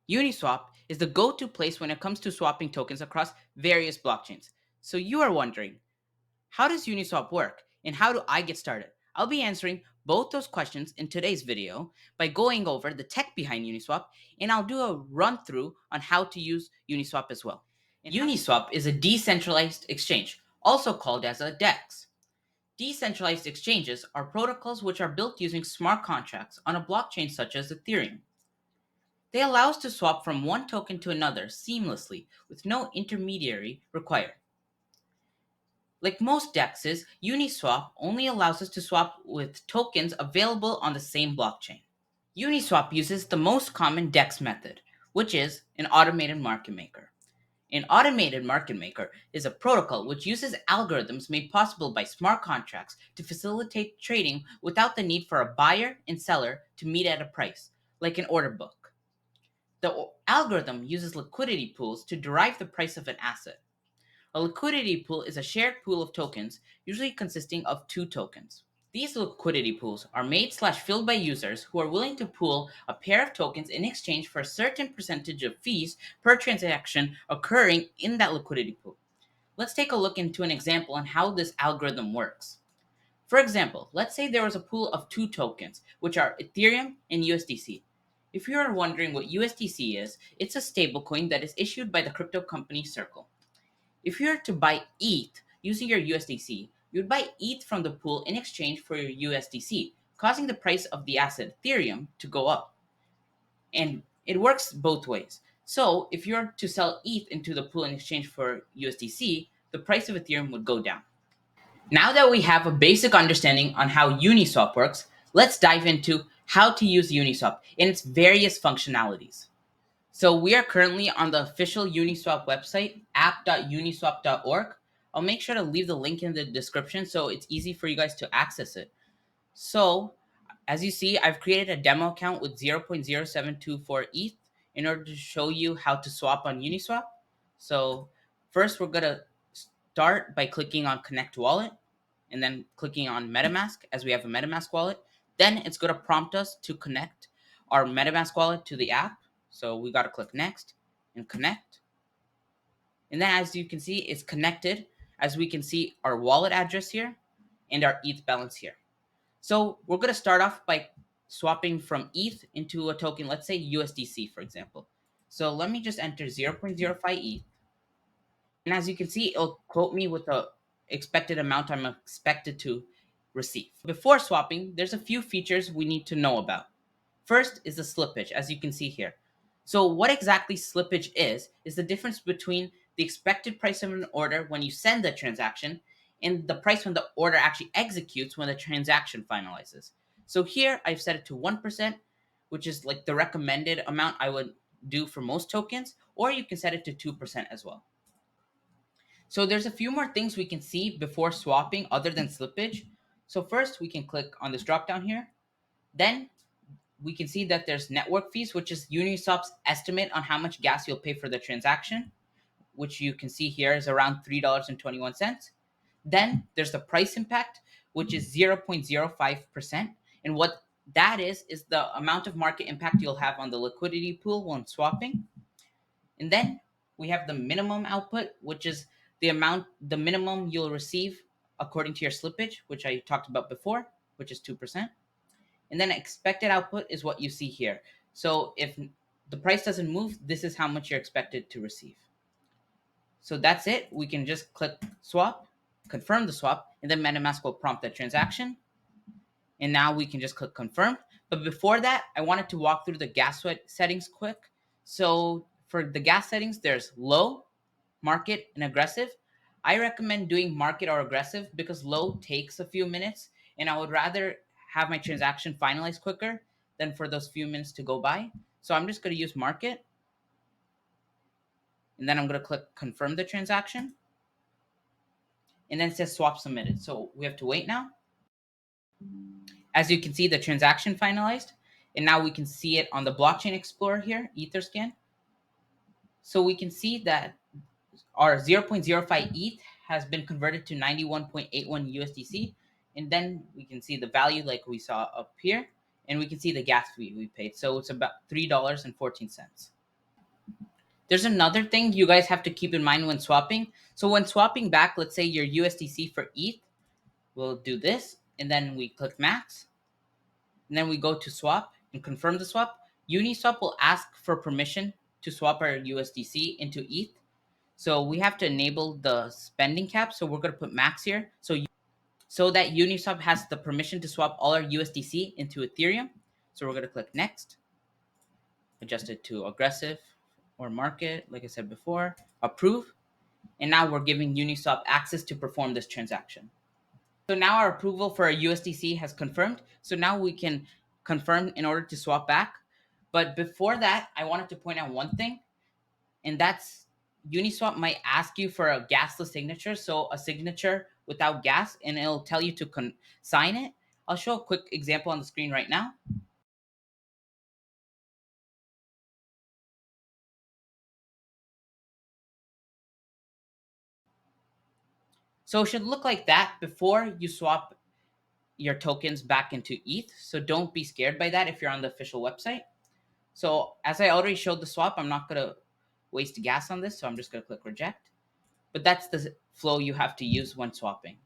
Uniswap is the go-to place when it comes to swapping tokens across various blockchains. So you are wondering, how does Uniswap work and how do I get started? I'll be answering both those questions in today's video by going over the tech behind Uniswap, and I'll do a run through on how to use Uniswap as well. Uniswap is a decentralized exchange, also called as a DEX. Decentralized exchanges are protocols which are built using smart contracts on a blockchain such as Ethereum. They allow us to swap from one token to another seamlessly with no intermediary required. Like most DEXs, Uniswap only allows us to swap with tokens available on the same blockchain. Uniswap uses the most common DEX method, which is an automated market maker. An automated market maker is a protocol which uses algorithms made possible by smart contracts to facilitate trading without the need for a buyer and seller to meet at a price, like an order book. The algorithm uses liquidity pools to derive the price of an asset. A liquidity pool is a shared pool of tokens, usually consisting of two tokens. These liquidity pools are made/filled by users who are willing to pool a pair of tokens in exchange for a certain percentage of fees per transaction occurring in that liquidity pool. Let's take a look into an example on how this algorithm works. For example, let's say there was a pool of two tokens, which are Ethereum and USDC. If you are wondering what USDC is, it's a stablecoin that is issued by the crypto company Circle. If you were to buy ETH using your USDC, you would buy ETH from the pool in exchange for your USDC, causing the price of the asset Ethereum to go up. And it works both ways. So if you were to sell ETH into the pool in exchange for USDC, the price of Ethereum would go down. Now that we have a basic understanding on how Uniswap works, let's dive into how to use Uniswap and its various functionalities. So we are currently on the official Uniswap website, app.uniswap.org. I'll make sure to leave the link in the description so it's easy for you guys to access it. So, as you see, I've created a demo account with 0.0724 ETH in order to show you how to swap on Uniswap. So, first we're going to start by clicking on Connect Wallet and then clicking on MetaMask as we have a MetaMask wallet. Then it's going to prompt us to connect our MetaMask wallet to the app. So we got to click next and connect. And then as you can see, it's connected as we can see our wallet address here and our ETH balance here. So we're going to start off by swapping from ETH into a token, let's say USDC, for example. So let me just enter 0.05 ETH. And as you can see, it'll quote me with the expected amount I'm expected to receive. Before swapping, there's a few features we need to know about. First is the slippage, as you can see here. So what exactly slippage is the difference between the expected price of an order when you send the transaction and the price when the order actually executes when the transaction finalizes. So here I've set it to 1%, which is like the recommended amount I would do for most tokens, or you can set it to 2% as well. So there's a few more things we can see before swapping other than slippage. So first we can click on this drop down here. Then we can see that there's network fees, which is Uniswap's estimate on how much gas you'll pay for the transaction, which you can see here is around $3.21. Then there's the price impact, which is 0.05%. And what that is the amount of market impact you'll have on the liquidity pool when swapping. And then we have the minimum output, which is the minimum you'll receive according to your slippage, which I talked about before, which is 2%. And then expected output is what you see here. So if the price doesn't move, this is how much you're expected to receive. So that's it. We can just click swap, confirm the swap, and then MetaMask will prompt that transaction. And now we can just click confirm. But before that, I wanted to walk through the gas settings quick. So for the gas settings, there's low, market, and aggressive. I recommend doing market or aggressive because low takes a few minutes, and I would rather have my transaction finalized quicker than for those few minutes to go by. So I'm just going to use market, and then I'm going to click confirm the transaction, and then it says swap submitted. So we have to wait now. As you can see, the transaction finalized, and now we can see it on the blockchain explorer here, Etherscan. So we can see that our 0.05 ETH has been converted to 91.81 USDC. And then we can see the value like we saw up here. And we can see the gas fee we paid. So it's about $3.14. There's another thing you guys have to keep in mind when swapping. So when swapping back, let's say your USDC for ETH, we'll do this, and then we click max, and then we go to swap and confirm the swap. Uniswap will ask for permission to swap our USDC into ETH. So we have to enable the spending cap. So we're going to put max here. So that Uniswap has the permission to swap all our USDC into Ethereum. So we're going to click next, adjust it to aggressive or market, like I said before, approve. And now we're giving Uniswap access to perform this transaction. So now our approval for our USDC has confirmed. So now we can confirm in order to swap back. But before that, I wanted to point out one thing, and that's Uniswap might ask you for a gasless signature, so a signature without gas, and it'll tell you to sign it. I'll show a quick example on the screen right now. So it should look like that before you swap your tokens back into ETH. So don't be scared by that if you're on the official website. So as I already showed the swap, I'm not going to waste gas on this, so I'm just going to click reject. But that's the flow you have to use when swapping.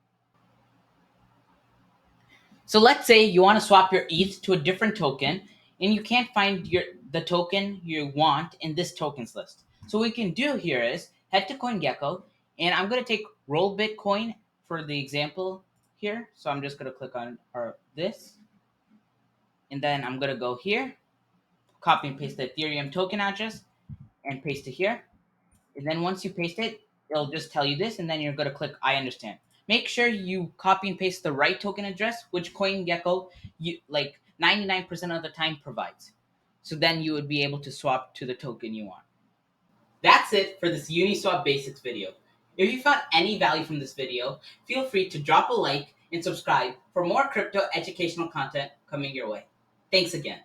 So let's say you want to swap your ETH to a different token and you can't find the token you want in this tokens list. So what we can do here is head to CoinGecko, and I'm going to take roll Bitcoin for the example here. So I'm just going to click on this, and then I'm going to go here, copy and paste the Ethereum token address and paste it here. And then once you paste it, it'll just tell you this, and then you're going to click I understand. Make sure you copy and paste the right token address, which CoinGecko, you like 99% of the time provides. So then you would be able to swap to the token you want. That's it for this Uniswap basics video. If you found any value from this video, feel free to drop a like and subscribe for more crypto educational content coming your way. Thanks again.